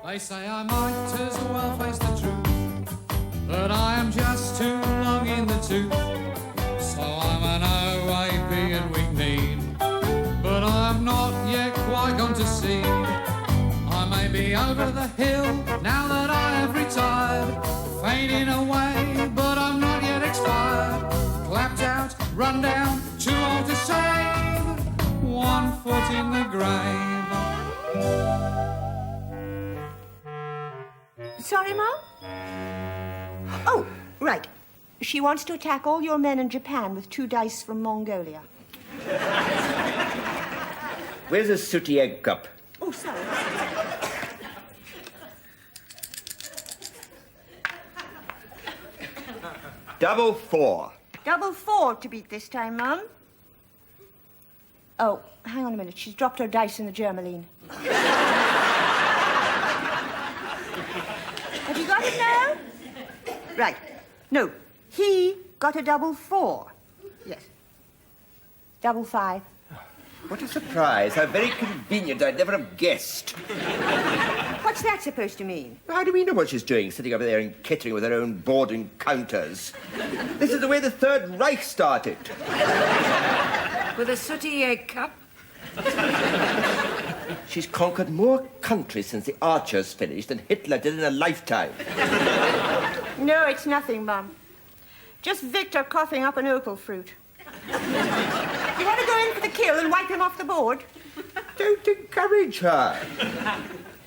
They say I might as well face the truth, that I am just too long in the tooth. So I'm an OAB and weak kneed, but I'm not yet quite gone to seed. I may be over the hill now that I have retired, fading away, but I'm not yet expired. Clapped out, run down, too old to save, 1 foot in the grave. Sorry, Mum? Oh, right. She wants to attack all your men in Japan with 2 dice from Mongolia. Where's a sooty egg cup? Oh, sorry. Double 4. Double 4 to beat this time, Mum. Oh, hang on a minute. She's dropped her dice in the Germaline. Have you got it now? Right. No. He got a double 4. Yes. Double 5. What a surprise. How very convenient. I'd never have guessed. What's that supposed to mean? How do we know what she's doing, sitting over there in Kettering with her own board and counters? This is the way the Third Reich started. With a sooty egg cup? She's conquered more countries since the Archers finished than Hitler did in a lifetime. No, it's nothing, Mum. Just Victor coughing up an opal fruit. You want to go in for the kill and wipe him off the board? Don't encourage her.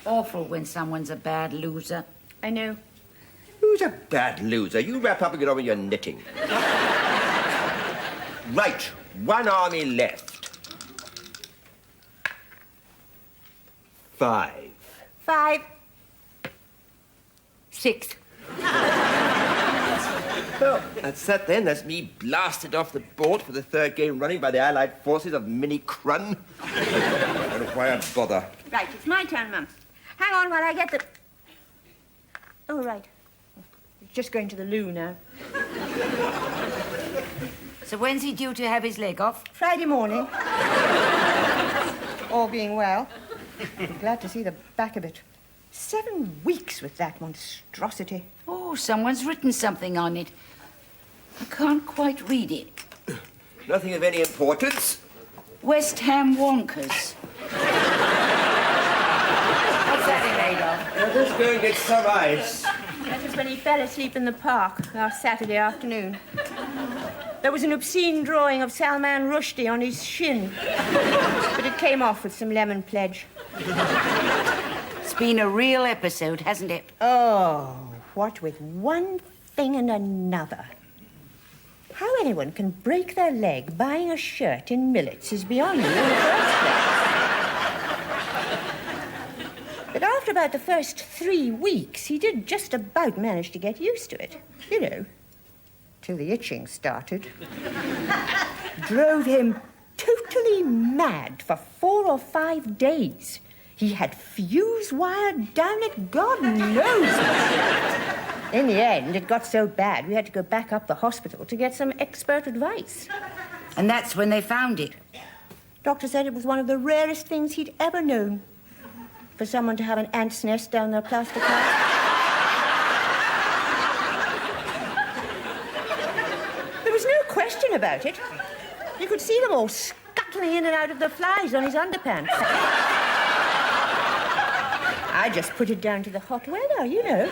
Awful when someone's a bad loser. I know. Who's a bad loser? You wrap up and get on with your knitting. Right, 1 army left. 5. 5. 6. Well, that's that then. That's me blasted off the board for the 3rd game running by the Allied forces of Minnie Crun. I don't know why I'd bother. Right, it's my turn, Mum. Hang on while I get the... Oh, right. It's just going to the loo now. So when's he due to have his leg off? Friday morning. All being well. Glad to see the back of it. 7 weeks with that monstrosity. Oh, someone's written something on it. I can't quite read it. Nothing of any importance. West Ham Wonkers. What's that made of? Now, let's go and get some ice. That was when he fell asleep in the park last Saturday afternoon. There was an obscene drawing of Salman Rushdie on his shin. But it came off with some lemon pledge. It's been a real episode, hasn't it? Oh, what with one thing and another. How anyone can break their leg buying a shirt in Millets is beyond me in the first place. But after about the first 3 weeks, he did just about manage to get used to it. You know, till the itching started. Drove him totally mad for 4 or 5 days. He had fuse wired down it, God knows. In the end, it got so bad, we had to go back up the hospital to get some expert advice. And that's when they found it. Doctor said it was one of the rarest things he'd ever known. For someone to have an ant's nest down their plaster cast. There was no question about it. You could see them all scuttling in and out of the flies on his underpants. I just put it down to the hot weather, you know.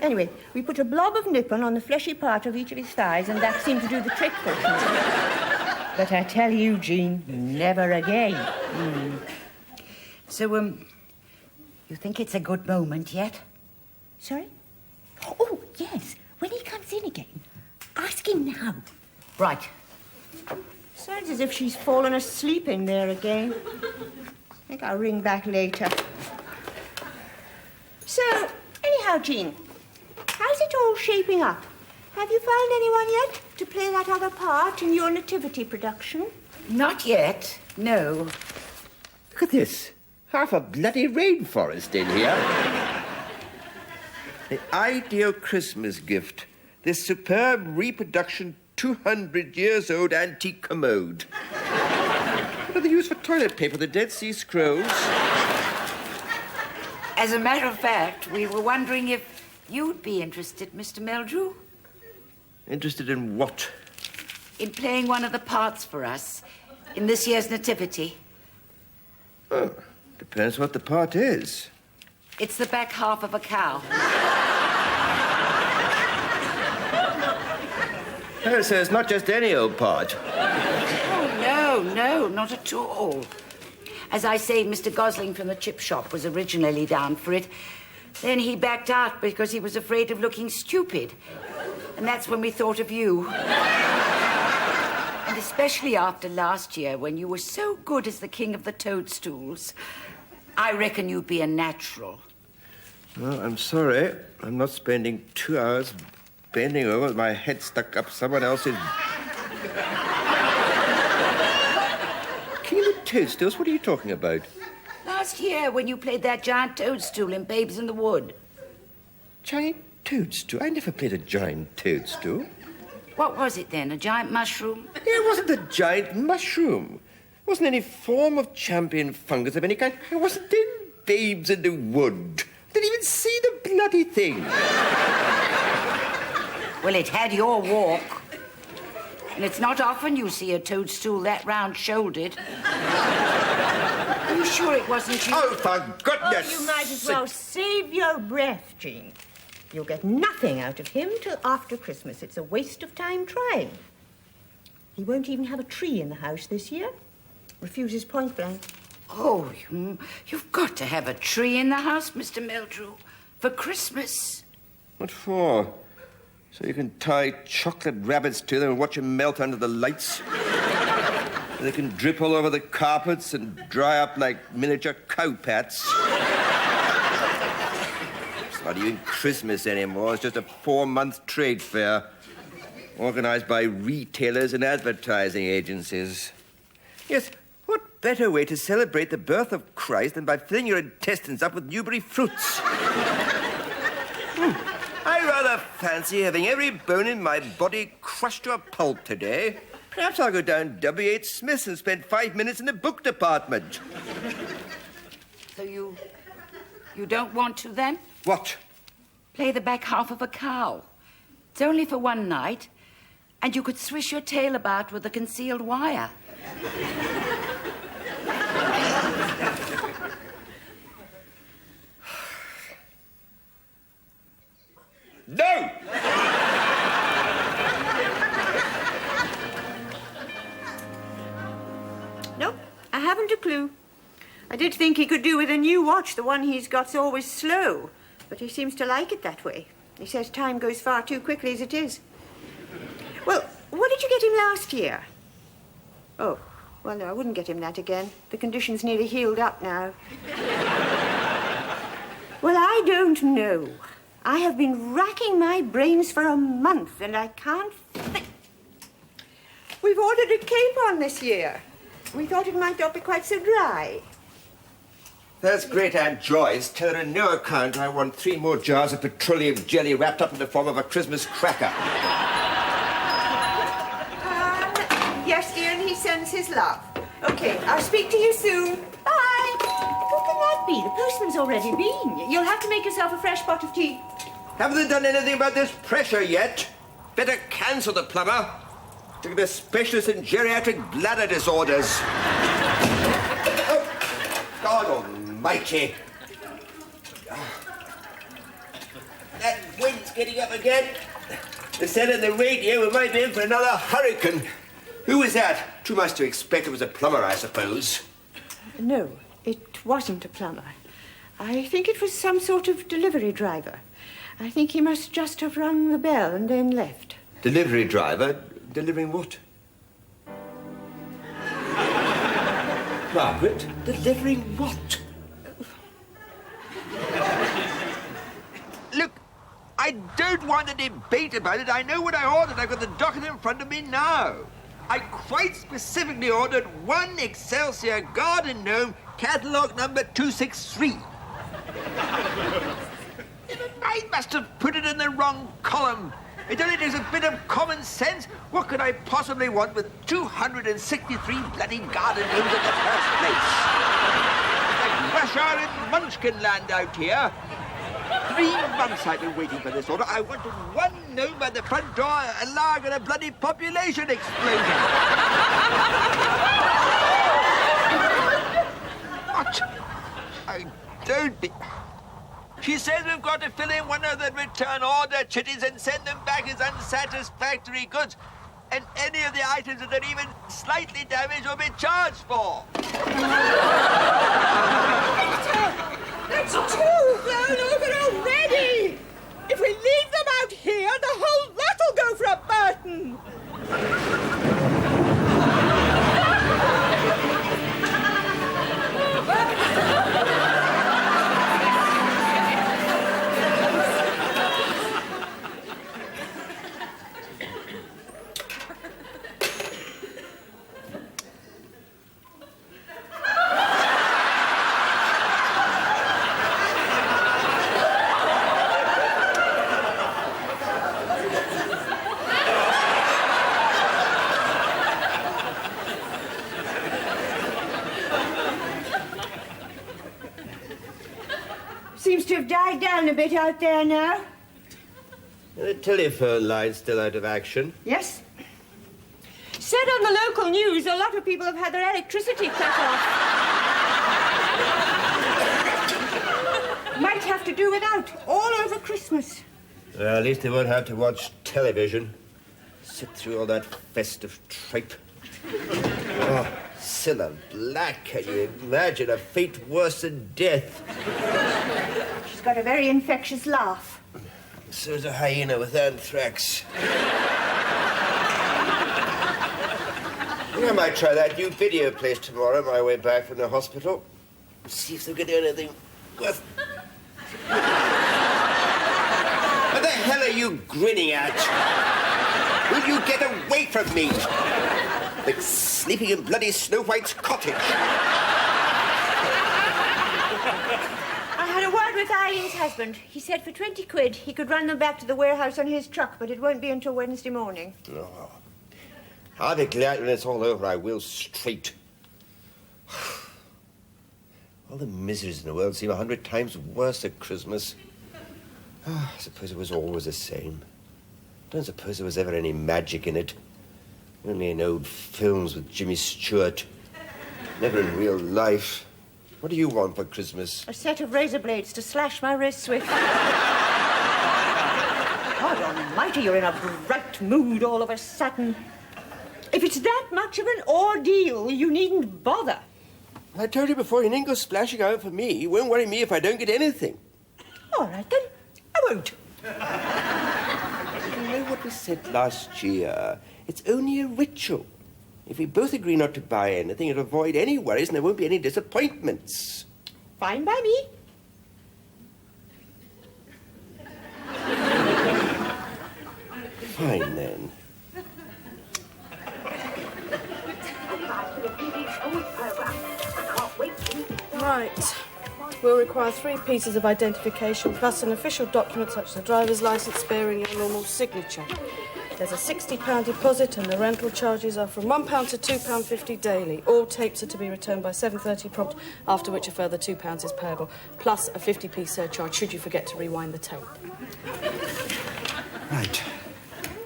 Anyway, we put a blob of nippon on the fleshy part of each of his thighs, and that seemed to do the trick for him. But I tell you, Jean, never again. So, you think it's a good moment yet? Sorry? Oh, yes. When he comes in again, ask him now. Right. Sounds as if she's fallen asleep in there again. I think I'll ring back later. So, anyhow, Jean, how's it all shaping up? Have you found anyone yet to play that other part in your nativity production? Not yet, no. Look at this. Half a bloody rainforest in here. The ideal Christmas gift. This superb reproduction 200 years old antique commode. What are they used for toilet paper? The Dead Sea Scrolls? As a matter of fact, we were wondering if you'd be interested, Mr. Meldrew, Interested in what? in playing one of the parts for us in this year's nativity. Oh, depends what the part is. It's the back half of a cow. Oh, so it's not just any old part. Oh, no, not at all. As I say, Mr. Gosling from the chip shop was originally down for it. Then he backed out because he was afraid of looking stupid. And that's when we thought of you. And especially after last year, when you were so good as the king of the toadstools, I reckon you'd be a natural. Well, I'm sorry. I'm not spending 2 hours bending over with my head stuck up someone else's... King of the Toadstools? What are you talking about? Last year, when you played that giant toadstool in Babes in the Wood. Giant toadstool? I never played a giant toadstool. What was it then, a giant mushroom? It wasn't a giant mushroom. It wasn't any form of champion fungus of any kind. I wasn't in Babes in the Wood. I didn't even see the bloody thing. Well, it had your walk. And it's not often you see a toadstool that round-shouldered. Are you sure it wasn't you? Oh, for goodness Oh, you might as well save your breath, Jean. You'll get nothing out of him till after Christmas. It's a waste of time trying. He won't even have a tree in the house this year. Refuses point blank. Oh, you've got to have a tree in the house, Mr. Meldrew, for Christmas. What for? So you can tie chocolate rabbits to them and watch them melt under the lights? They can drip all over the carpets and dry up like miniature cow pats. It's not even Christmas anymore. It's just a 4-month trade fair organized by retailers and advertising agencies. Yes, what better way to celebrate the birth of Christ than by filling your intestines up with Newbury fruits? I rather fancy having every bone in my body crushed to a pulp today. Perhaps I'll go down W.H. Smith's and spend 5 minutes in the book department. So you don't want to, then? What? Play the back half of a cow. It's only for one night, and you could swish your tail about with a concealed wire. No! Nope, I haven't a clue. I did think he could do with a new watch. The one he's got's always slow. But he seems to like it that way. He says time goes far too quickly as it is. Well, what did you get him last year? Oh, well, no, I wouldn't get him that again. The condition's nearly healed up now. Well, I don't know. I have been racking my brains for a month, and I can't think. We've ordered a capon this year. We thought it might not be quite so dry. That's great, Aunt Joyce. Tell her on no account I want 3 more jars of petroleum jelly wrapped up in the form of a Christmas cracker. Yes, dear, and he sends his love. Okay, I'll speak to you soon. Bye. Who can that be? The postman's already been. You'll have to make yourself a fresh pot of tea. Haven't they done anything about this pressure yet? Better cancel the plumber. To get a specialist in geriatric bladder disorders. Oh, God almighty. That wind's getting up again. They said in the radio we might be in for another hurricane. Who was that? Too much to expect it was a plumber, I suppose. No, it wasn't a plumber. I think it was some sort of delivery driver. I think he must just have rung the bell and then left. Delivery driver? Delivering what? Margaret, delivering what? Look, I don't want to debate about it. I know what I ordered. I've got the document in front of me now. I quite specifically ordered 1 Excelsior Garden Gnome, catalogue number 263. I must have put it in the wrong column. It only takes a bit of common sense. What could I possibly want with 263 bloody garden gnomes in the first place? Like rush are in Munchkinland out here. 3 months I've been waiting for this order. I wanted one gnome at the front door, allowing a bloody population explosion. What? I don't be... She says we've got to fill in one of the return order chitties and send them back as unsatisfactory goods. And any of the items that are even slightly damaged will be charged for. That's 2 blown over already! If we leave them out here, the whole lot'll go for a Burton! Seems to have died down a bit out there now. The telephone line's still out of action. Yes. Said on the local news, a lot of people have had their electricity cut off. Might have to do without all over Christmas. Well, at least they won't have to watch television. Sit through all that festive tripe. Oh, Cilla Black, can you imagine a fate worse than death? She's got a very infectious laugh. So is a hyena with anthrax. I might try that new video place tomorrow on my way back from the hospital. See if they can do anything worth... What the hell are you grinning at? Will you get away from me? Like sleeping in bloody Snow White's cottage. I had a word with Eileen's husband. He said for 20 quid he could run them back to the warehouse on his truck, but it won't be until Wednesday morning. Oh. I'll be glad when it's all over. I will straight. All the miseries in the world seem 100 times worse at Christmas. Oh, I suppose it was always the same. I don't suppose there was ever any magic in it. Only in old films with Jimmy Stewart. Never in real life. What do you want for Christmas? A set of razor blades to slash my wrists with. God almighty, you're in a bright mood all of a sudden. If it's that much of an ordeal, you needn't bother. I told you before, you needn't go splashing out for me. You won't worry me if I don't get anything. All right, then. I won't. You know what we said last year? It's only a ritual. If we both agree not to buy anything, it'll avoid any worries and there won't be any disappointments. Fine by me. Fine, then. Right. We'll require 3 pieces of identification plus an official document such as a driver's licence bearing your normal signature. There's a £60 deposit and the rental charges are from £1 to £2.50 daily. All tapes are to be returned by 7:30 prompt, after which a further £2 is payable, plus a 50p surcharge should you forget to rewind the tape. Right.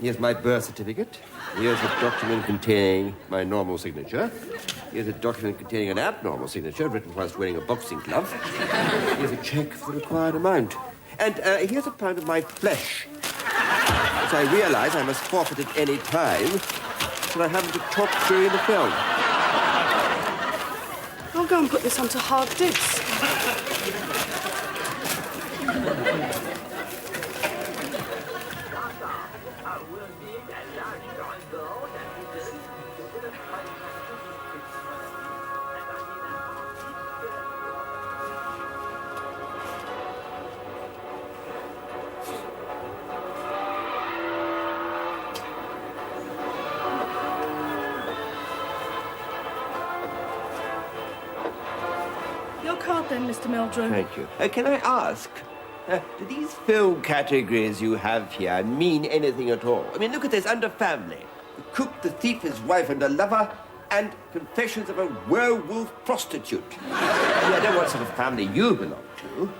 Here's my birth certificate. Here's a document containing my normal signature. Here's a document containing an abnormal signature written whilst wearing a boxing glove. Here's a cheque for the required amount. And here's a pound of my flesh, which I realise I must forfeit at any time, so I haven't to talk during the film. I'll go and put this onto hard disk. Your card then, Mr. Meldrew. Thank you. Can I ask, do these film categories you have here mean anything at all? I mean, look at this, under family. The cook, the thief, his wife, and a lover, and Confessions of a Werewolf Prostitute. I don't know what sort of family you belong to.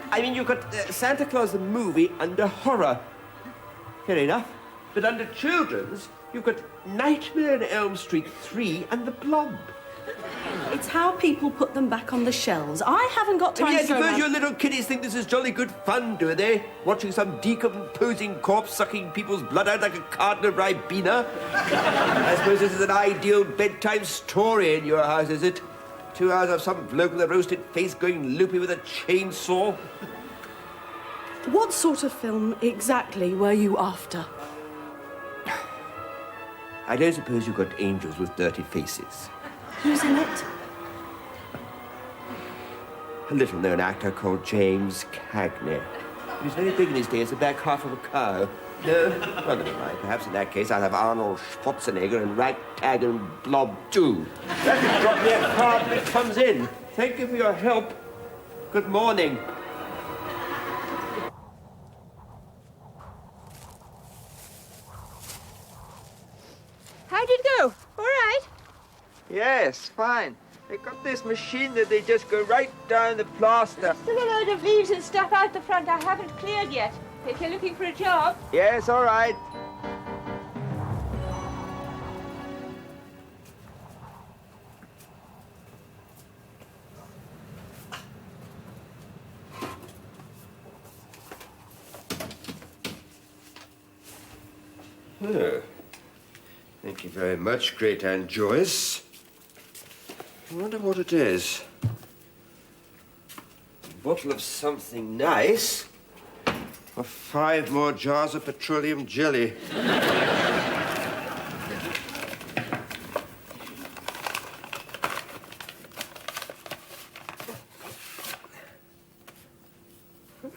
I mean, you've got Santa Claus the movie under horror. Fair enough. But under children's, you've got Nightmare on Elm Street 3 and The Blob. It's how people put them back on the shelves. I haven't got time I to throw suppose around- your little kiddies think this is jolly good fun, do they? Watching some decomposing corpse sucking people's blood out like a carton of Ribena? I suppose this is an ideal bedtime story in your house, is it? 2 hours of some bloke with a roasted face going loopy with a chainsaw? What sort of film exactly were you after? I don't suppose you've got angels with dirty faces. Who's in it? A little-known actor called James Cagney. He was very big in his day as the back half of a cow. No? Well, never mind. Perhaps in that case I'll have Arnold Schwarzenegger and Ragtag and Blob too. That can drop me a card when it comes in. Thank you for your help. Good morning. How'd it go? All right? Yes, fine. They've got this machine that they just go right down the plaster. Still a load of leaves and stuff out the front I haven't cleared yet. If you're looking for a job. Yes, all right. Oh. Thank you very much, Great Aunt Joyce. I wonder what it is. A bottle of something nice, or 5 more jars of petroleum jelly.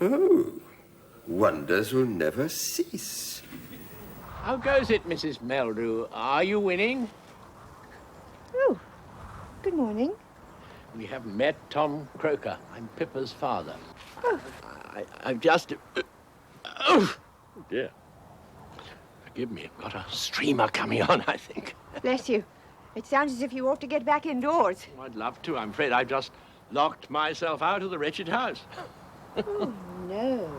Oh, wonders will never cease. How goes it, Mrs. Meldrew? Are you winning? Oh, good morning. We haven't met Tom Croker. I'm Pippa's father. Oh. I've just... Oh, dear. Forgive me, I've got a streamer coming on, I think. Bless you. It sounds as if you ought to get back indoors. I'd love to. I'm afraid I've just locked myself out of the wretched house. Oh, no.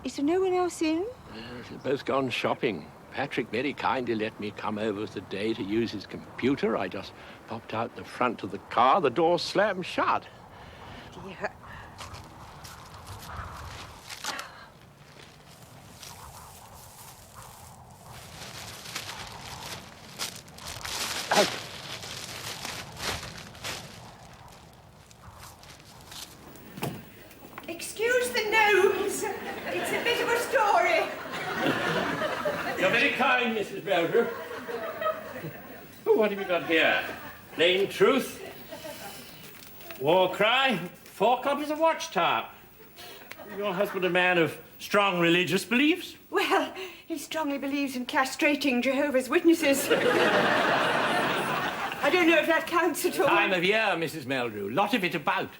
Is there no one else in? They've both gone shopping. Patrick very kindly let me come over today to use his computer. I just popped out the front of the car. The door slammed shut. Dear. Excuse the gnomes. It's a bit of a story. You're very kind, Mrs. Meldrew. Oh, what have you got here? Plain truth, war cry, 4 copies of Watchtower. Your husband a man of strong religious beliefs? Well, he strongly believes in castrating Jehovah's Witnesses. I don't know if that counts at all. Time of year, Mrs. Meldrew. Lot of it about.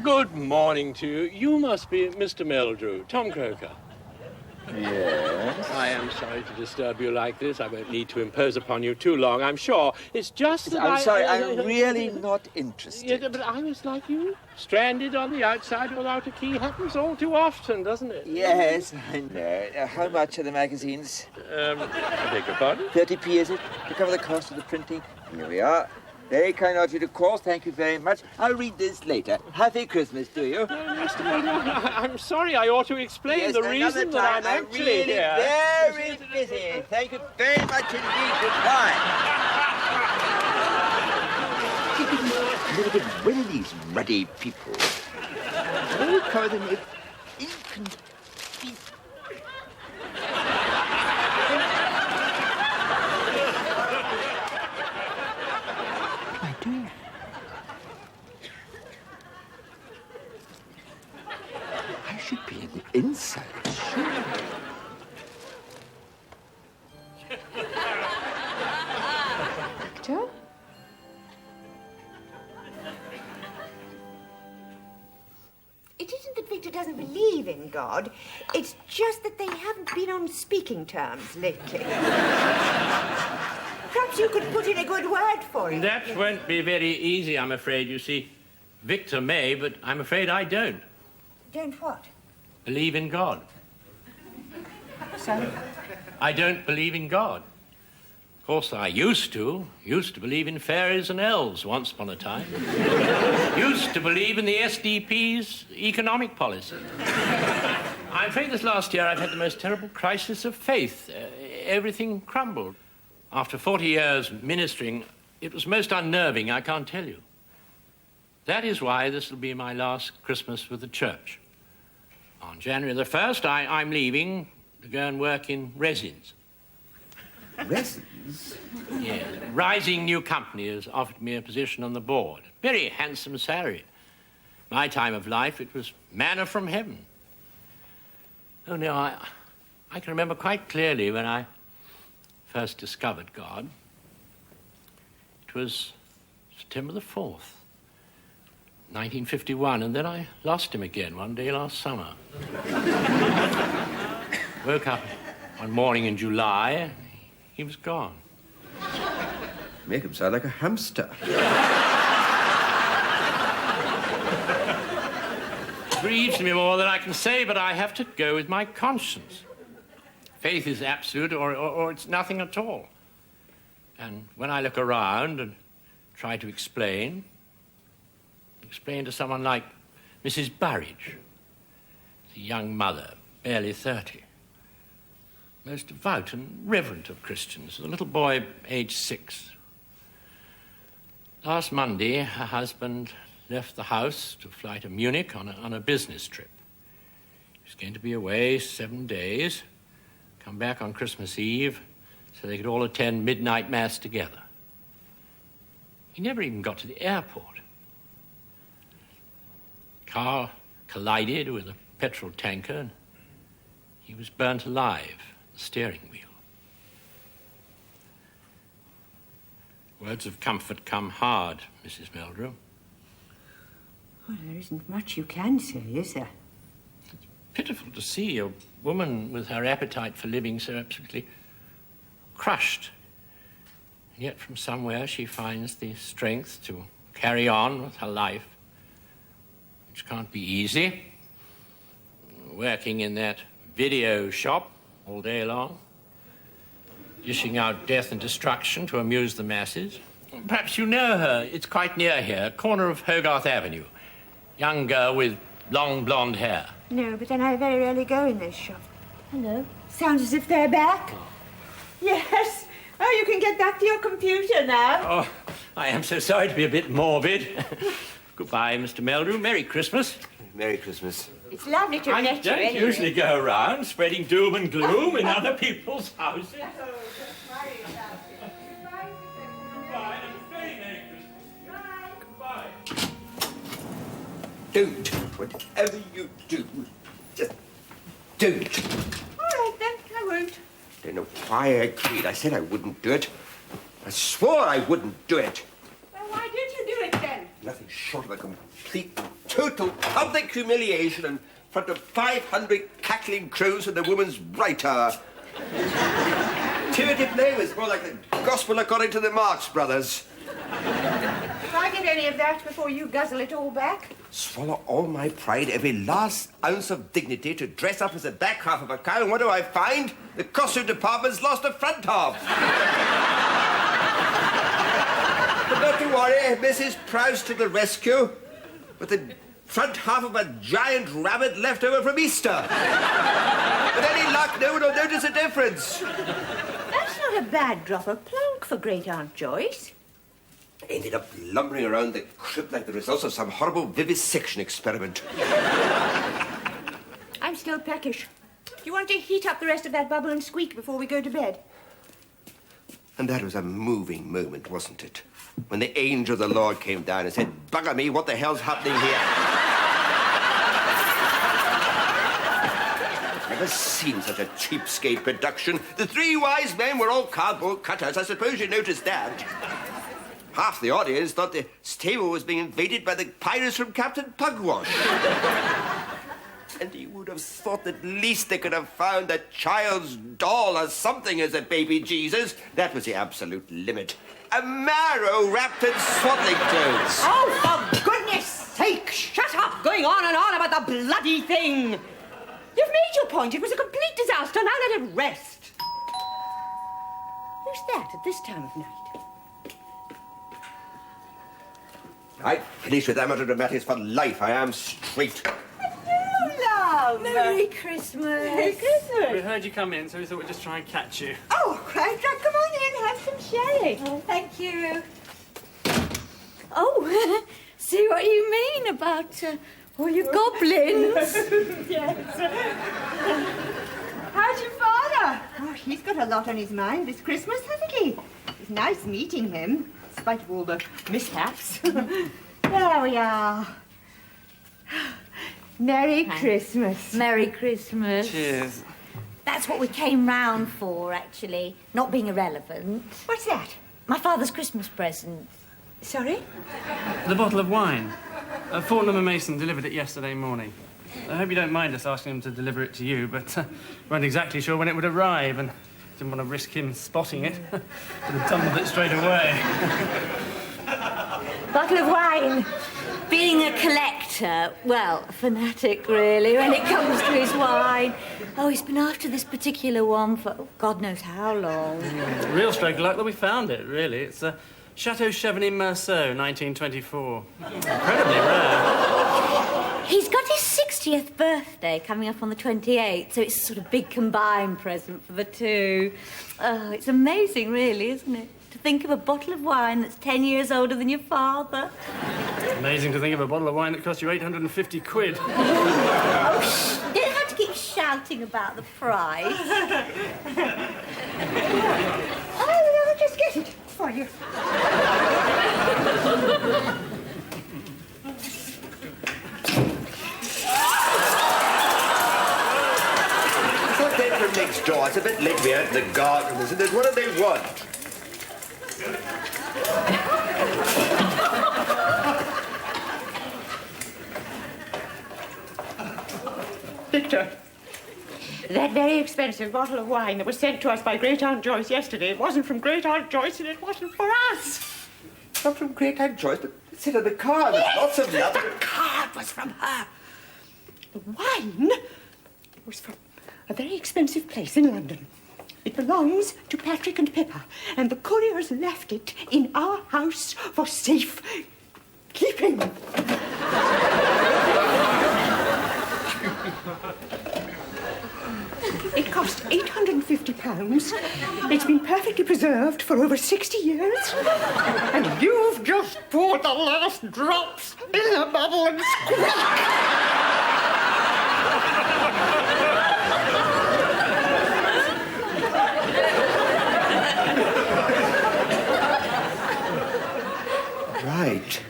Good morning to you. You must be Mr. Meldrew, Tom Croker. Yes? I am sorry to disturb you like this. I won't need to impose upon you too long, I'm sure. It's just that I'm sorry, I'm really not interested. Yeah, but I was like you, stranded on the outside without a key. Happens all too often, doesn't it? Yes, I know. How much are the magazines? I beg your pardon? 30p, is it? To cover the cost of the printing. Here we are. Very kind of you to call. Thank you very much. I'll read this later. Happy Christmas to you. Mr. Meldrew, I'm sorry. I ought to explain Yes, the another reason that time. I'm actually really here. very busy. Thank you very much indeed. Goodbye. Where are these ruddy people? Why cover them with ink and... inside. Victor? It isn't that Victor doesn't believe in God. It's just that they haven't been on speaking terms lately. Perhaps you could put in a good word for him. That won't be very easy, I'm afraid. You see, Victor may, but I'm afraid I don't. Don't what? Believe in God. So? I don't believe in God. Of course, I used to believe in fairies and elves once upon a time. Used to believe in the SDP's economic policy. I'm afraid this last year I've had the most terrible crisis of faith. Everything crumbled. After 40 years ministering, it was most unnerving, I can't tell you. That is why this will be my last Christmas with the church. On January the 1st, I'm leaving to go and work in resins. Resins? Yes. A rising new company has offered me a position on the board. Very handsome salary. My time of life, it was manna from heaven. Oh, no, I can remember quite clearly when I first discovered God. It was September the 4th, 1951, and then I lost him again one day last summer. Woke up one morning in July, he was gone. Make him sound like a hamster. It grieves me more than I can say, but I have to go with my conscience. Faith is absolute or it's nothing at all. And when I look around and try to explain to someone like Mrs. Burridge, the young mother, barely 30, most devout and reverent of Christians, a little boy aged 6. Last Monday, her husband left the house to fly to Munich on a business trip. He was going to be away 7 days, come back on Christmas Eve, so they could all attend midnight mass together. He never even got to the airport. Car collided with a petrol tanker, and he was burnt alive at the steering wheel. Words of comfort come hard, Mrs. Meldrew. Well, there isn't much you can say, is there? Pitiful to see a woman with her appetite for living so absolutely crushed. And yet from somewhere she finds the strength to carry on with her life, which can't be easy. Working in that video shop all day long, dishing out death and destruction to amuse the masses. Perhaps you know her. It's quite near here, corner of Hogarth Avenue. Young girl with long blonde hair. No, but then I very rarely go in this shop. Hello. Sounds as if they're back. Oh. Yes. Oh, you can get back to your computer now. Oh, I am so sorry to be a bit morbid. Goodbye, Mr. Meldrew. Merry Christmas. Merry Christmas. It's lovely to meet you. I don't usually go around spreading doom and gloom in other people's houses. Goodbye, and a very Merry Christmas. Goodbye. Don't. Whatever you do, just don't. All right, then. I won't. Don't know why I agreed. I said I wouldn't do it. I swore I wouldn't do it. Well, why did you do it, then? Nothing short of a complete, total public humiliation in front of 500 cackling crows in the woman's right hour. Timothy play was more like the gospel according to the Marx Brothers. If I get any of that before you guzzle it all back. Swallow all my pride, every last ounce of dignity to dress up as the back half of a cow, and what do I find? The costume department's lost the front half. But not to worry, Mrs. Prowse to the rescue, with the front half of a giant rabbit left over from Easter. With any luck, no one will notice a difference. That's not a bad drop of plonk for Great Aunt Joyce. Ended up lumbering around the crypt like the results of some horrible vivisection experiment. I'm still peckish. Do you want to heat up the rest of that bubble and squeak before we go to bed? And that was a moving moment, wasn't it? When the angel of the Lord came down and said, "Bugger me, what the hell's happening here?" never seen such a cheapskate production. The three wise men were all cardboard cutters. I suppose you noticed that. Half the audience thought the stable was being invaded by the pirates from Captain Pugwash. And you would have thought at least they could have found a child's doll or something as a baby Jesus. That was the absolute limit. A marrow wrapped in swaddling clothes. Oh, for goodness sake, shut up going on and on about the bloody thing. You've made your point. It was a complete disaster. Now let it rest. Who's that at this time of night? I finished with amateur dramatics for life. I am straight. Hello, love. Merry Christmas. Merry Christmas. We heard you come in, so we thought we'd just try and catch you. Oh, quite right. Come on in, have some sherry. Oh, thank you. Oh, see what you mean about all your goblins. How's your father? Oh, he's got a lot on his mind this Christmas, hasn't he? It's nice meeting him, in spite of all the mishaps. There we are. Merry Christmas. Merry Christmas. Cheers. That's what we came round for, actually. Not being irrelevant. What's that? My father's Christmas present. Sorry? The bottle of wine. Fortnum & Mason delivered it yesterday morning. I hope you don't mind us asking him to deliver it to you, but weren't exactly sure when it would arrive and didn't want to risk him spotting it. Would have tumbled it straight away. Bottle of wine. Being a collector, well, a fanatic, really, when it comes to his wine. Oh, he's been after this particular one for God knows how long. Real stroke of luck that we found it, really. It's Chateau Chevenix Merceau, 1924. Incredibly rare. He's got his 60th birthday coming up on the 28th, so it's a sort of big combined present for the two. Oh, it's amazing, really, isn't it? To think of a bottle of wine that's 10 years older than your father. It's amazing to think of a bottle of wine that cost you 850 quid. Oh, you don't have to keep shouting about the price. I'll just get it for you. But then from next door, it's a bit late. We're at the garden, isn't it? What do they want? Victor, that very expensive bottle of wine that was sent to us by Great Aunt Joyce yesterday, it wasn't from Great Aunt Joyce and it wasn't for us. Not from Great Aunt Joyce, but it's in the car. There's lots of love. The card was from her. The wine was from a very expensive place in London. It belongs to Patrick and Pippa, and the couriers left it in our house for safe keeping. It cost £850. It's been perfectly preserved for over 60 years. And you've just poured the last drops in the bubble and squeak. Right.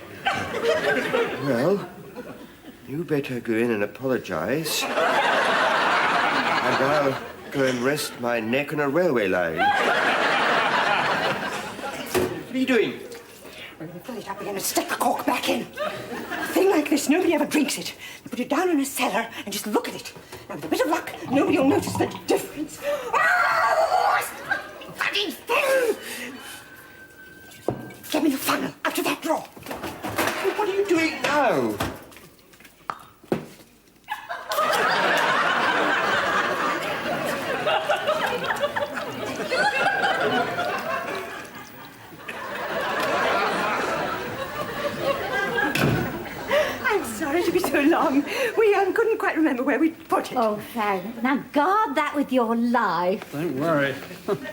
Well, you better go in and apologise. And I'll go and rest my neck on a railway line. What are you doing? We're going to fill it up again and stick the cork back in. A thing like this, nobody ever drinks it. You put it down in a cellar and just look at it. And with a bit of luck, nobody will notice the difference. Oh, bloody thing! Get me the funnel out of that drawer. What are you doing now? I'm sorry to be so long. We couldn't quite remember where we'd put it. Oh, thanks. Now, guard that with your life. Don't worry.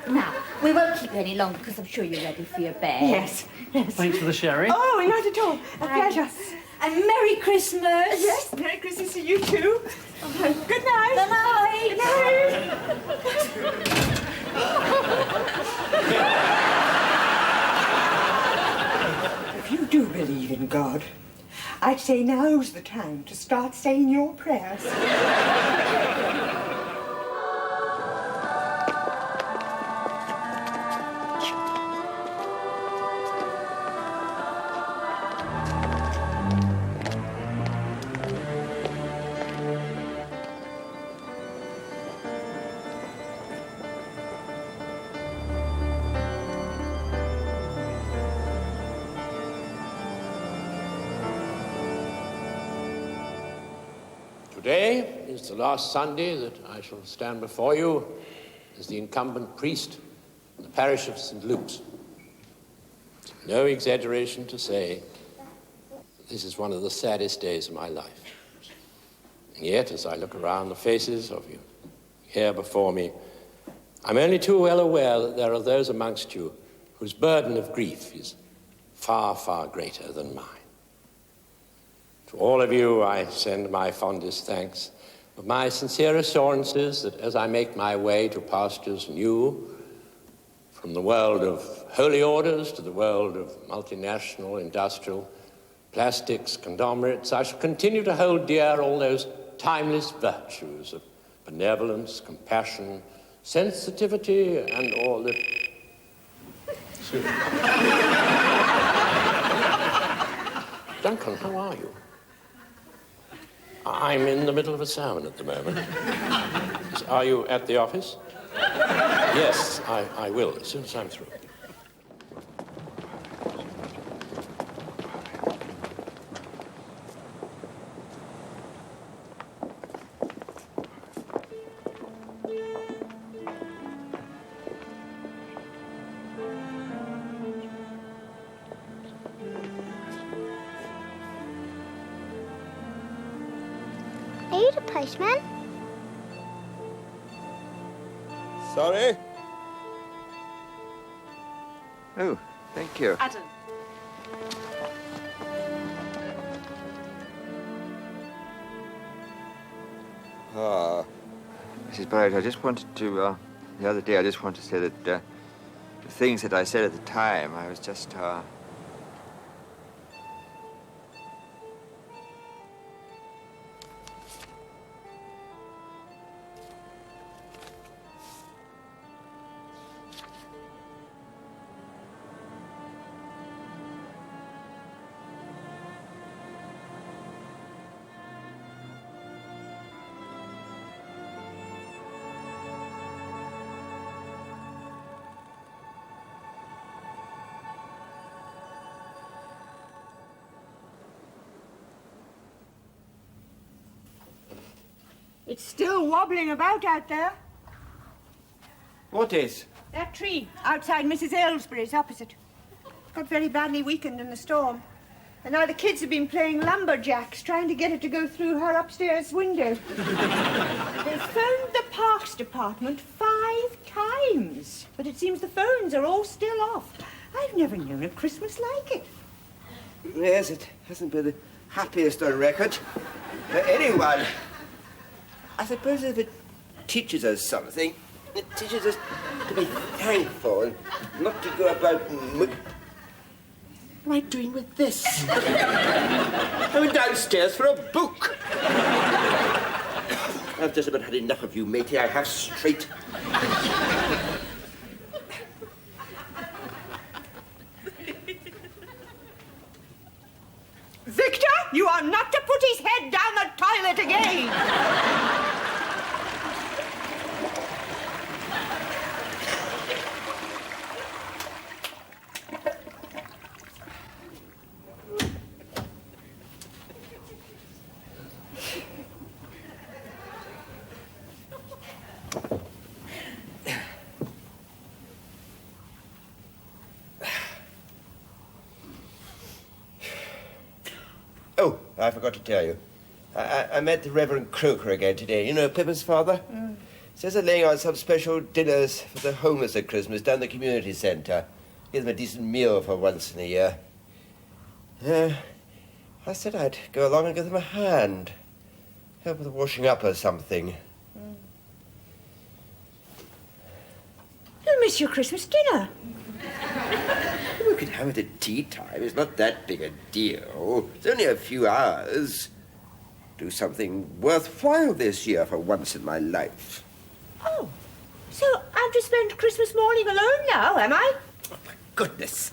Now, we won't keep you any longer because I'm sure you're ready for your bed. Yes, yes. Thanks for the sherry. Oh, not at all. A pleasure. And Merry Christmas. Yes, Merry Christmas to you too. Good night. Good night. Good night. If you do believe in God, I'd say now's the time to start saying your prayers. Today is the last Sunday that I shall stand before you as the incumbent priest in the parish of St. Luke's. It's no exaggeration to say that this is one of the saddest days of my life. And yet, as I look around the faces of you here before me, I'm only too well aware that there are those amongst you whose burden of grief is far, far greater than mine. To all of you, I send my fondest thanks, but my sincere assurances that as I make my way to pastures new, from the world of holy orders to the world of multinational, industrial, plastics, conglomerates, I shall continue to hold dear all those timeless virtues of benevolence, compassion, sensitivity, and all that... Duncan, how are you? I'm in the middle of a sermon at the moment. Are you at the office? Yes, I will, as soon as I'm through. Are you the postman? Sorry? Oh, thank you. Adam. Mrs. Barrett, I just wanted to, the other day, I just wanted to say that the things that I said at the time, I was just, It's still wobbling about out there. What is? That tree outside Mrs. Aylesbury's opposite. Got very badly weakened in the storm. And now the kids have been playing lumberjacks, trying to get it to go through her upstairs window. They phoned the Parks Department 5 times. But it seems the phones are all still off. I've never known a Christmas like it. Yes, it hasn't been the happiest on record for anyone. I suppose if it teaches us something, it teaches us to be thankful and not to go about... What am I doing with this? I went downstairs for a book. I've just about had enough of you, matey. I have straight. Victor, you are not to put his head down the toilet again. Oh, I forgot to tell you. I met the Reverend Croker again today. You know, Pippa's father? Says they're laying out some special dinners for the homeless at Christmas down the community centre. Give them a decent meal for once in a year. I said I'd go along and give them a hand. Help with the washing up or something. You'll miss your Christmas dinner. We can have it at tea time. It's not that big a deal. It's only a few hours. Do something worthwhile this year for once in my life. Oh, so I'm to spend Christmas morning alone now, am I? Oh, my goodness.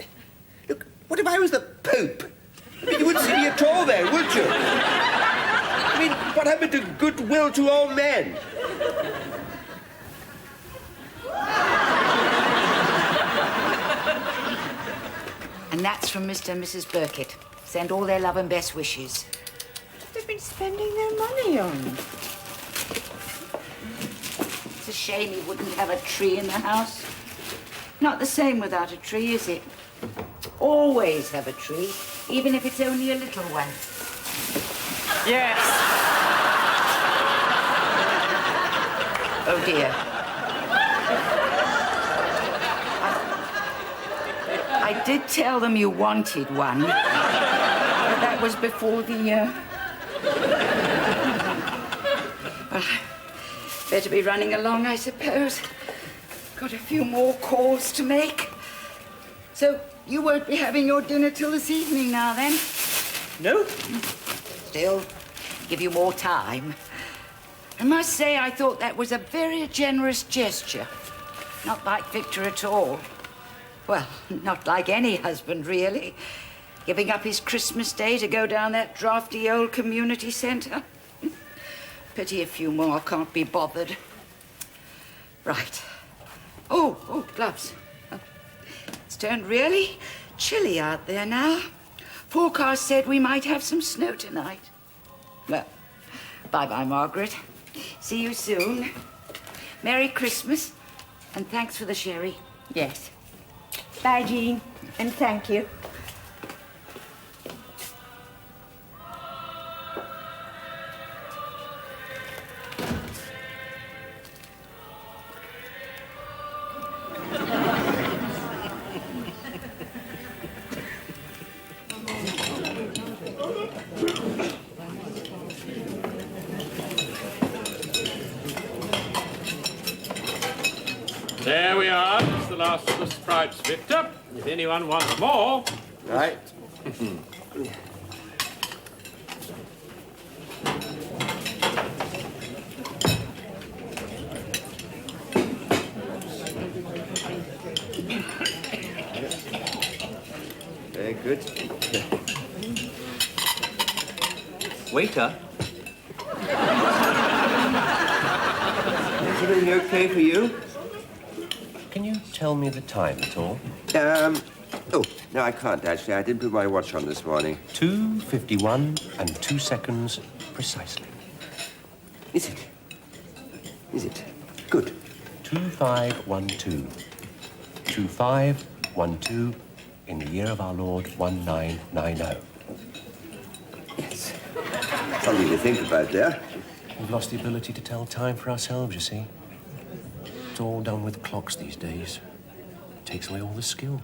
Look, what if I was the Pope? I mean, you wouldn't see me at all then, would you? I mean, what happened to goodwill to all men? And that's from Mr. and Mrs. Burkett. Send all their love and best wishes. stuff they've been spending their money on. It's a shame he wouldn't have a tree in the house. Not the same without a tree, is it? Always have a tree, even if it's only a little one. Yes. Oh, dear. I did tell them you wanted one, but that was before the, Well, better be running along, I suppose. Got a few more calls to make. So, you won't be having your dinner till this evening now, then? No? Still, give you more time. I must say I thought that was a very generous gesture. Not like Victor at all. Well, not like any husband, really. Giving up his Christmas day to go down that drafty old community centre. Pity a few more can't be bothered. Right. Oh, gloves. It's turned really chilly out there now. Forecast said we might have some snow tonight. Well, bye-bye, Margaret. See you soon. Merry Christmas, and thanks for the sherry. Yes. Bye, Jean, and thank you. There we are. It's the last of the stripes, Victor. If anyone wants more... Right. Very good. Waiter. Is everything okay for you? Can you tell me the time at all? Oh, no, I can't, actually. I didn't put my watch on this morning. 2:51 and 2 seconds precisely. Is it? Is it? Good. 2512. 2512 in the year of our Lord 1990. Yes. Something to think about there. We've lost the ability to tell time for ourselves, you see. It's all done with clocks these days. It takes away all the skill.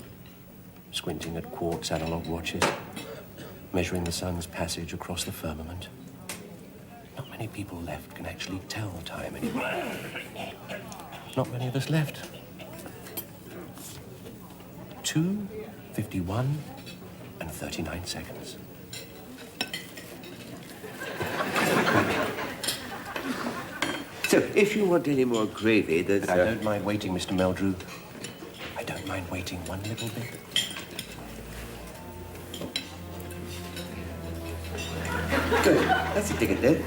Squinting at quartz analog watches, measuring the sun's passage across the firmament. Not many people left can actually tell time anymore. Not many of us left. 2:51 and 39 seconds. So, if you want any more gravy, there's... I don't mind waiting, Mr. Meldrew. I don't mind waiting one little bit. Good. That's a ticket, then.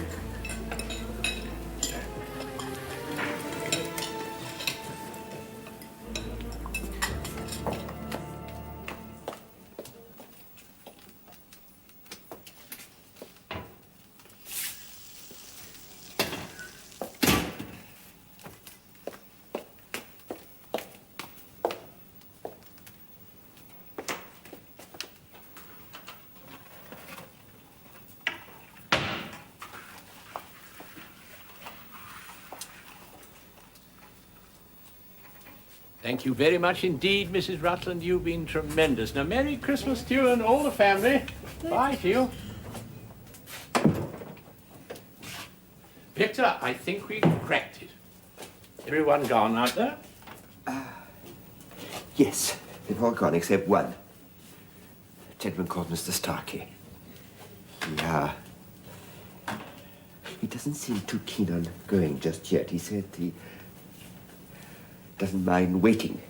Thank you very much indeed, Mrs. Rutland. You've been tremendous. Now, Merry Christmas to you and all the family. Bye to you. Victor, I think we've cracked it. Everyone gone out there? Yes, they've all gone except one. A gentleman called Mr. Starkey. Yeah. He doesn't seem too keen on going just yet. He said he doesn't mind waiting.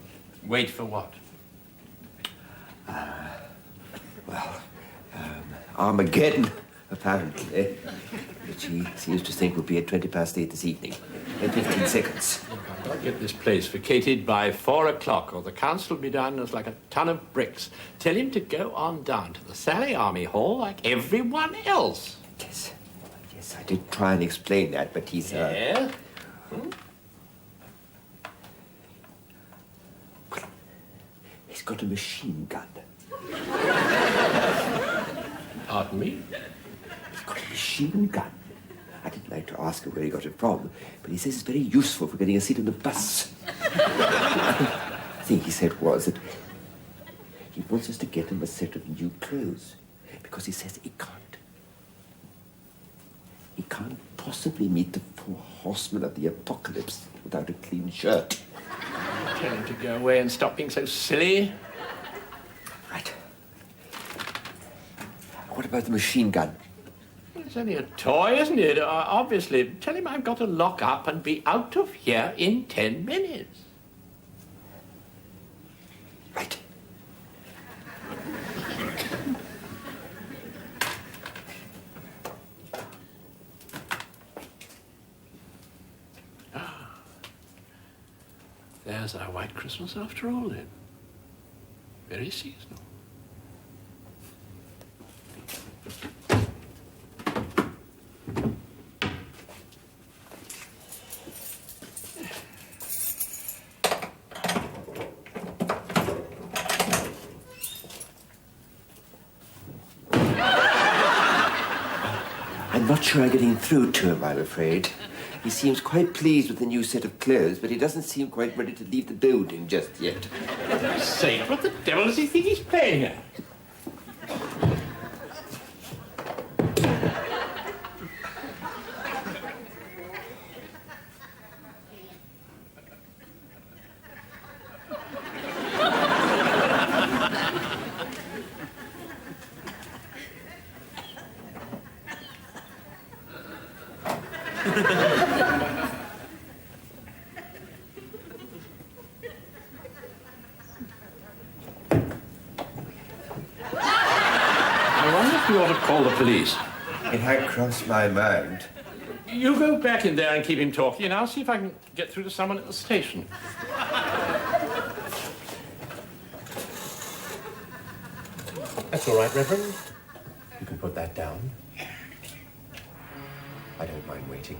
Wait for what? Armageddon, apparently. Which he seems to think will be at 8:20 this evening. In 15 seconds. I'll get this place vacated by 4 o'clock, or the council will be down as like a ton of bricks. Tell him to go on down to the Sally Army Hall like everyone else. Yes. Yes, I did try and explain that, but he's... Yeah? He's got a machine gun. Pardon me? He's got a machine gun. I didn't like to ask him where he got it from, but he says it's very useful for getting a seat on the bus. The thing he said was that he wants us to get him a set of new clothes because he says he can't possibly meet the 4 horsemen of the apocalypse without a clean shirt. Tell him to go away and stop being so silly. Right. What about the machine gun? It's only a toy, isn't it? Obviously. Tell him I've got to lock up and be out of here in 10 minutes. Right. There's our white Christmas after all, then. Very seasonal. I'm not sure I'm getting through to him, I'm afraid. He seems quite pleased with the new set of clothes, but he doesn't seem quite ready to leave the building just yet. Say, what the devil does he think he's playing at? I wonder if you ought to call the police. It had crossed my mind. You go back in there and keep him talking, and I'll see if I can get through to someone at the station. That's all right, Reverend. You can put that down. I don't mind waiting.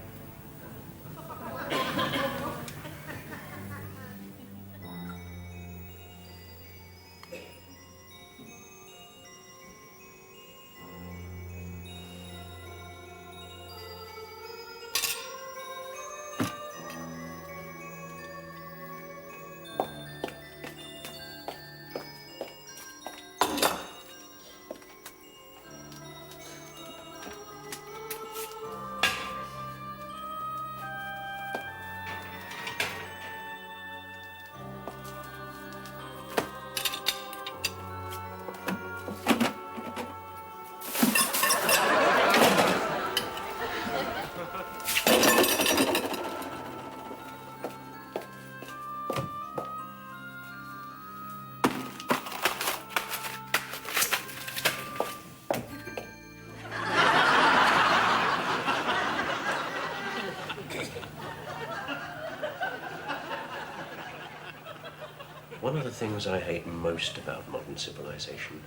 One of the things I hate most about modern civilization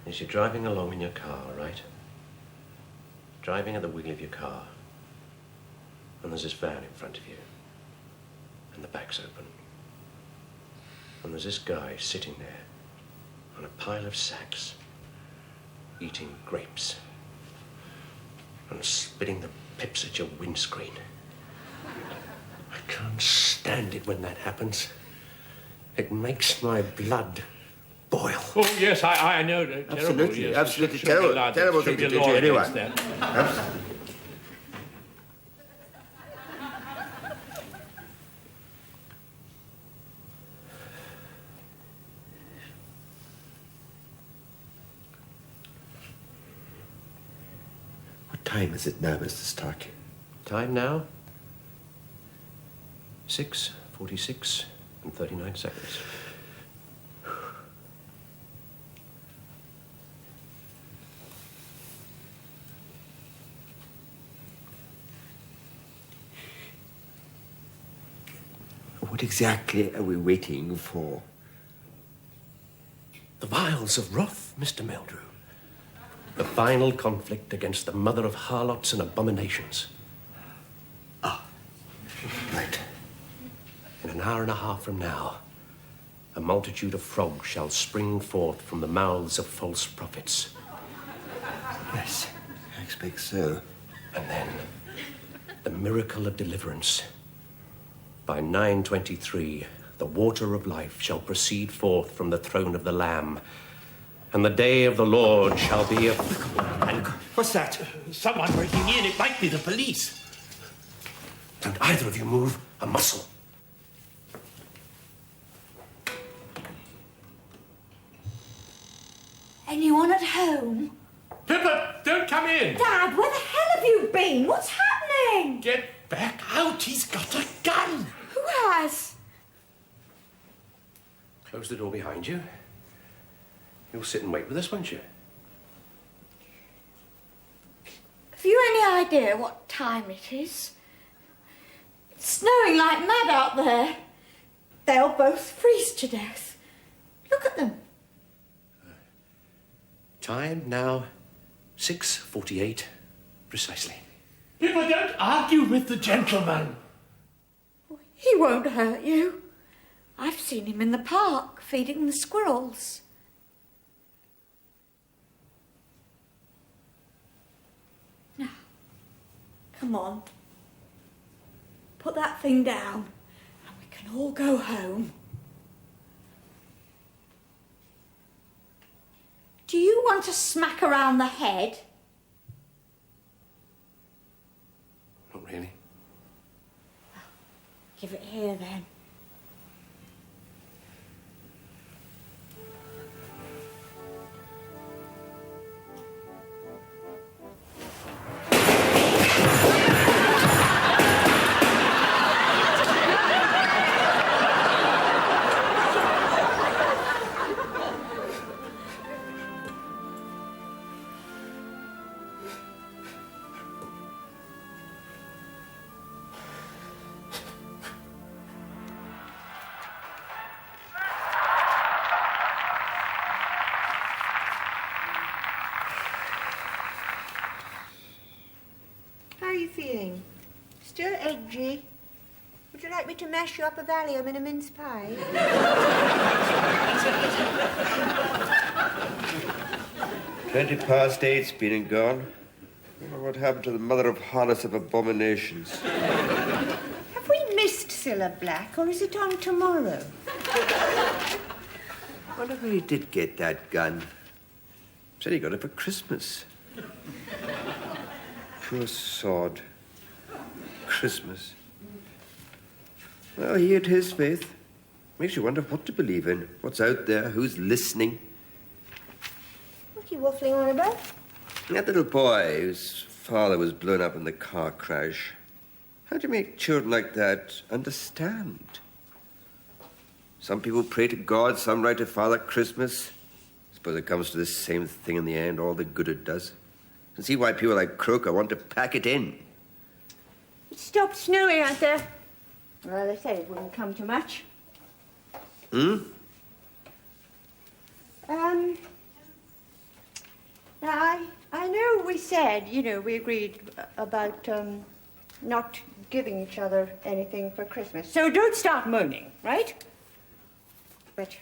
is you're driving along in your car, right? Driving at the wheel of your car, and there's this van in front of you, and the back's open. And there's this guy sitting there on a pile of sacks, eating grapes, and spitting the pips at your windscreen. I can't stand it when that happens. It makes my blood boil. Oh, yes, I know. Terrible, Absolutely, yes. absolutely Should be terrible, allowed- terrible should thing be to a do law to anyone. against that. Absolutely. What time is it now, Mr. Stark? Time now? 6:46 and 39 seconds. What exactly are we waiting for? The vials of wrath, Mr. Meldrew. The final conflict against the mother of harlots and abominations. Right. In an hour and a half from now, a multitude of frogs shall spring forth from the mouths of false prophets. Yes, I expect so. And then, the miracle of deliverance. By 9:23, the water of life shall proceed forth from the throne of the Lamb, and the day of the Lord shall be a... What's that? Someone breaking in. It might be the police. Don't either of you move a muscle. Anyone at home? Pippa, don't come in. Dad, where the hell have you been? What's happening? Get back out. He's got a gun. Who has? Close the door behind you. You'll sit and wait with us, won't you? Have you any idea what time it is? It's snowing like mad out there. They'll both freeze to death. Look at them. Time now, 6:48, precisely. Pippa, don't argue with the gentleman. He won't hurt you. I've seen him in the park feeding the squirrels. Now, come on. Put that thing down and we can all go home. Do you want a smack around the head? Not really. Give it here then. How are you feeling? Still edgy? Would you like me to mash you up a Valium in a mince pie? 8:20 been and gone. I wonder what happened to the mother of harlots of abominations. Have we missed Cilla Black, or is it on tomorrow? I wonder where he did get that gun. Said he got it for Christmas. Poor sod. Christmas. Well, he had his faith. Makes you wonder what to believe in. What's out there? Who's listening? What are you waffling on about? That little boy whose father was blown up in the car crash. How do you make children like that understand? Some people pray to God, some write to Father Christmas. Suppose it comes to the same thing in the end, all the good it does. And see why people like Croker want to pack it in. It stopped snowing out there. Well, they said it wouldn't come to much. Now, I know we said, we agreed about not giving each other anything for Christmas. So don't start moaning, right? But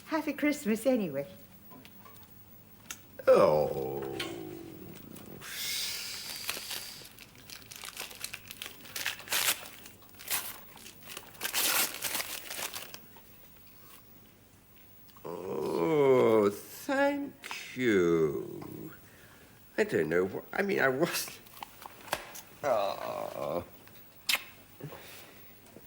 happy Christmas anyway. Oh. Oh, thank you. I don't know. I wasn't. Oh.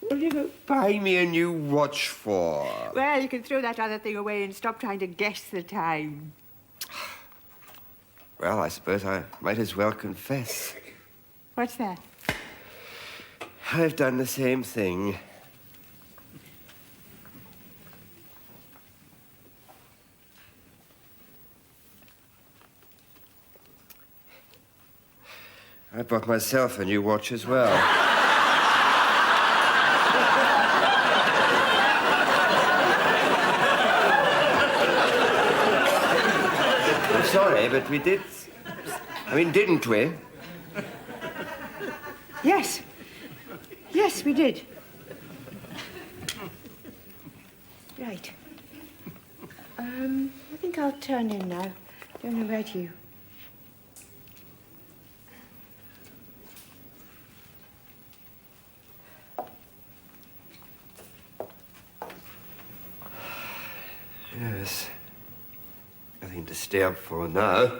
What are you going to buy me a new watch for? Well, you can throw that other thing away and stop trying to guess the time. Well, I suppose I might as well confess. What's that? I've done the same thing. I bought myself a new watch as well. sorry, but we did... didn't we? Yes. Yes, we did. Right. I think I'll turn in now. Don't know about you. Yes. Nothing to stay up for now.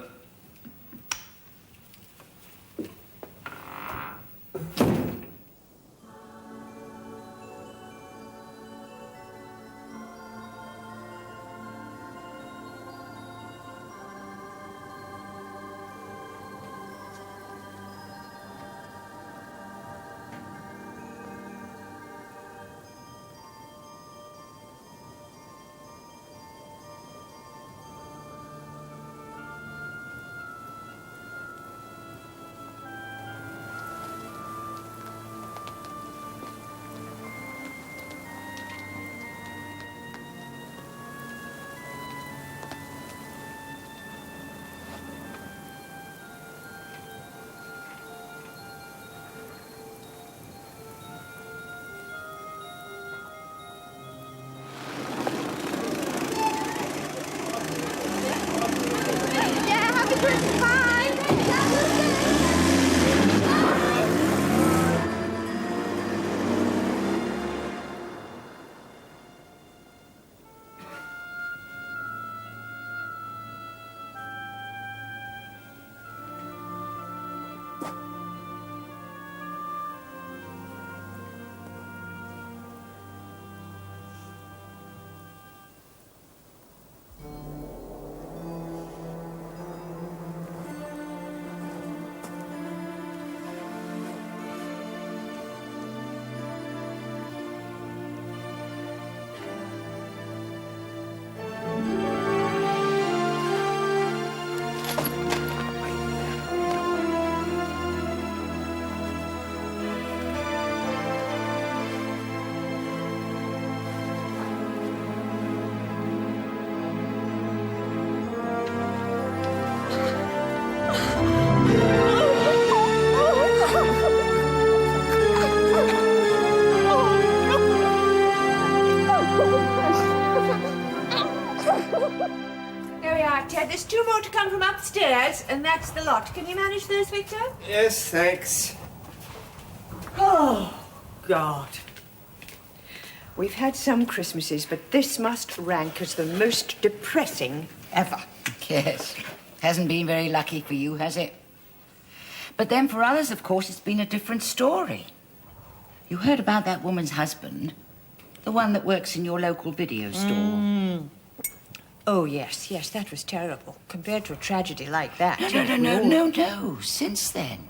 There's 2 more to come from upstairs, and that's the lot. Can you manage those, Victor? Yes, thanks. Oh, God. We've had some Christmases, but this must rank as the most depressing ever. Yes. Hasn't been very lucky for you, has it? But then for others, of course, it's been a different story. You heard about that woman's husband, the one that works in your local video store. Oh, yes, that was terrible. Compared to a tragedy like that. No. Since then.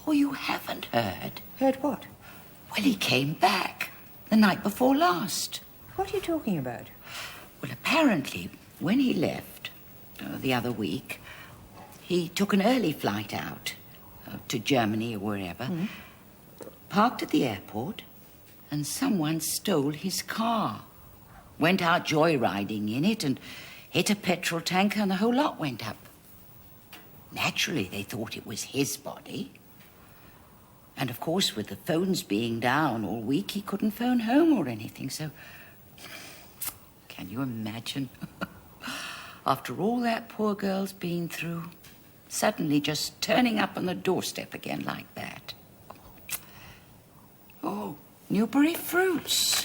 Oh, you haven't heard. Heard what? Well, he came back the night before last. What are you talking about? Well, apparently, when he left the other week, he took an early flight out to Germany or wherever, parked at the airport, and someone stole his car. Went out joyriding in it and hit a petrol tanker, and the whole lot went up. Naturally, they thought it was his body. And, of course, with the phones being down all week, he couldn't phone home or anything, so... Can you imagine? After all that poor girl's been through, suddenly just turning up on the doorstep again like that. Oh, Newbury fruits.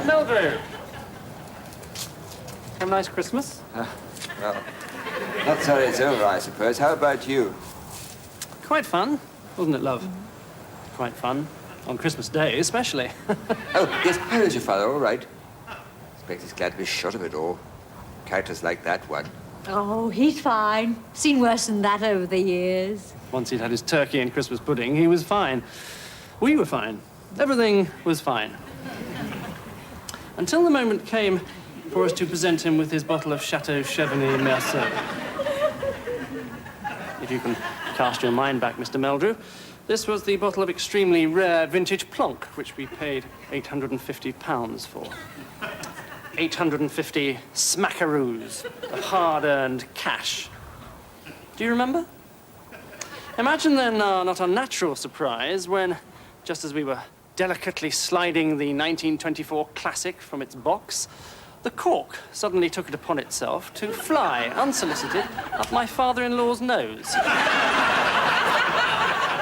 Mildred! Have a nice Christmas? Well, not sorry it's over, I suppose. How about you? Quite fun, wasn't it, love? Quite fun. On Christmas Day, especially. Oh, yes, how is your father? All right. Expect he's glad to be shut of it all. Characters like that one. Oh, he's fine. Seen worse than that over the years. Once he'd had his turkey and Christmas pudding, he was fine. We were fine. Everything was fine. Until the moment came for us to present him with his bottle of Chateau Chevigny Merceau. If you can cast your mind back, Mr. Meldrew, This was the bottle of extremely rare vintage plonk, which we paid £850 for. 850 smackaroos of hard-earned cash. Do you remember? Imagine then our not unnatural surprise when, just as we were delicately sliding the 1924 classic from its box, the cork suddenly took it upon itself to fly, unsolicited, up my father-in-law's nose.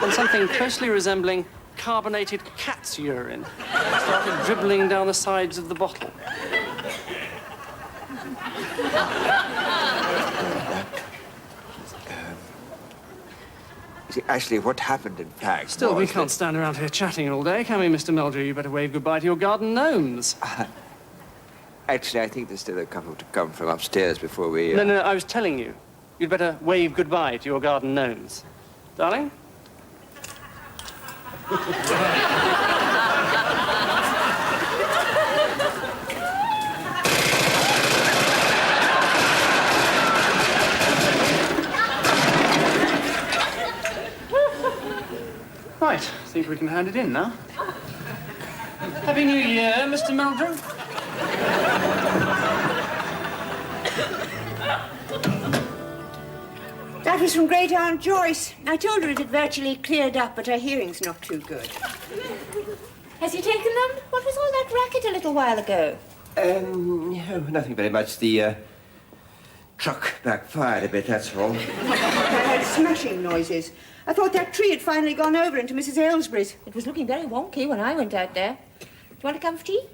And something closely resembling carbonated cat's urine started dribbling down the sides of the bottle. See, actually, what happened, in fact, Still, we was can't stand around here chatting all day, can we, Mr. Meldrew? You better wave goodbye to your garden gnomes. Actually, I think there's still a couple to come from upstairs before we... No, I was telling you. You'd better wave goodbye to your garden gnomes. Darling? Right, think we can hand it in now. Happy New Year, Mr. Meldrew. That was from Great Aunt Joyce. I told her it had virtually cleared up, but her hearing's not too good. Has he taken them? What was all that racket a little while ago? No, nothing very much. The truck backfired a bit, that's all. I heard smashing noises. I thought that tree had finally gone over into Mrs. Aylesbury's. It was looking very wonky when I went out there. Do you want a cup of tea?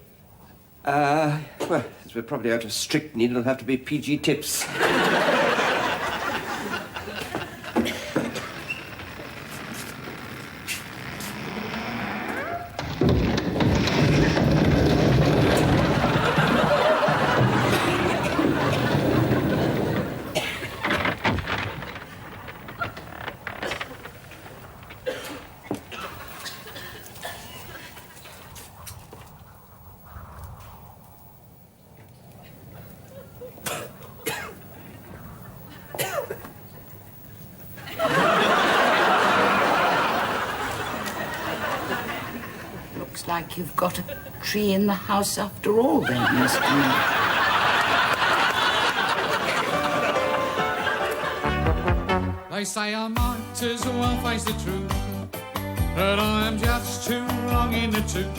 Well, as we're probably out of strychnine, it'll have to be PG tips. Like you've got a tree in the house after all, then, Mr. They say I might as well face the truth, but I am just too long in the tooth.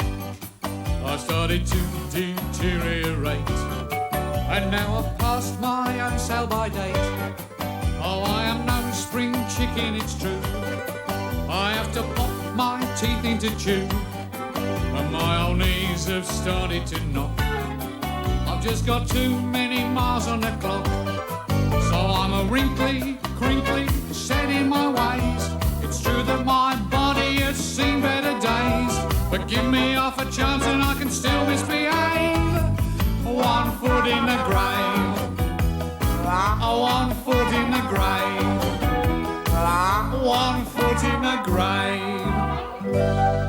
I started to deteriorate, and now I've passed my own sell-by date. Oh, I am no spring chicken, it's true. I have to pop my teeth into chew, and my old knees have started to knock. I've just got too many miles on the clock, so I'm a wrinkly, crinkly, set in my ways. It's true that my body has seen better days, but give me half a chance and I can still misbehave. 1 foot in the grave, 1 foot in the grave, 1 foot in the grave.